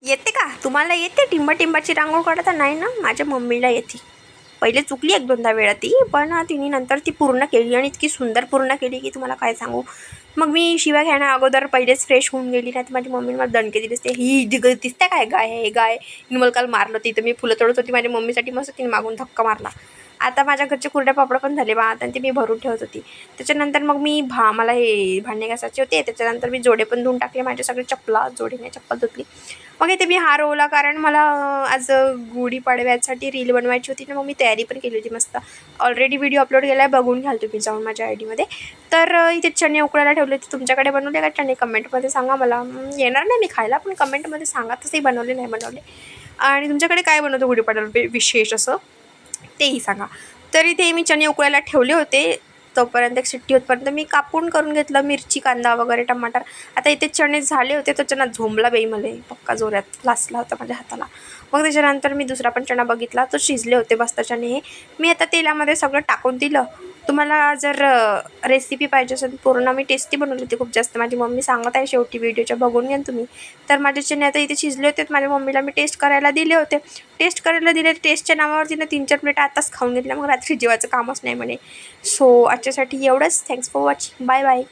येते का तुम्हाला? येते टिंबाची रांगोळ काढता? नाही ना, माझ्या मम्मीला येते. पहिले चुकली एक दोनदा वेळा ती, पण तिने नंतर ती पूर्ण केली आणि इतकी सुंदर पूर्ण केली की तुम्हाला काय सांगू. मग मी शिव्या घ्यायला अगोदर पहिलेच फ्रेश होऊन गेली, नाही तर माझी मम्मीने मला दणके दिले असते. ही दिसते काय गाय आहे गाय, हिने मला काल मारलं होती. तर मी फुलं तोडत होती माझ्या मम्मीसाठी, मस्त तिने मागून धक्का मारला. आता माझ्या घरचे कुरड्या पापड पण झाले बा, आता ते मी भरून ठेवत होती. त्याच्यानंतर मग मी मला हे भांडे घासायचे होते. त्याच्यानंतर मी जोडे पण धुवून टाकले, माझे सगळे चप्पला जोडीने चप्पल धुतली. मग इथे मी हार ओवला, कारण मला आज गुढीपाडव्यासाठी रील बनवायची होती ना. मग मी तयारी पण केली होती मस्त. ऑलरेडी व्हिडिओ अपलोड केला आहे, बघून घ्याल तुम्ही जाऊन माझ्या आय डीमध्ये. तर इथे चणे उकळायला ठेवले होते. तुमच्याकडे बनवले का चणे? कमेंटमध्ये सांगा मला. येणार नाही मी खायला, पण कमेंटमध्ये सांगा तसंही बनवले नाही बनवले. आणि तुमच्याकडे काय बनवतं गुढीपाडव्याला विशेष असं, तेही सांगा. तर इथे मी चणे उकळायला ठेवले होते. तोपर्यंत एक शिट्टी होतपर्यंत मी कापून करून घेतलं मिरची, कांदा वगैरे, टमाटर. आता इथे चणे झाले होते, तर चणा झोंबला बाई मला, पक्का जोरात लासला होता माझ्या हाताला. मग त्याच्यानंतर मी दुसरा पण चणा बघितला, तो शिजले होते मस्त चणे हे. मी आता तेलामध्ये सगळं टाकून दिलं. तुम्हाला जर रेसिपी पाहिजे असेल पूर्ण, मी टेस्टी बनवली होती खूप जास्त. माझी मम्मी सांगत आहे शेवटी व्हिडिओच्या, बघून घ्या तुम्ही. तर माझे चणे आता इथे शिजले होते. माझ्या मम्मीला मी टेस्ट करायला दिले होते. टेस्टच्या नावावर तिने 3-4 प्लेट आताच खाऊन घेतल्या. मग रात्री जेवायचं कामच नाही म्हणे. सो आजच्यासाठी एवढंच. Thanks for watching. Bye bye.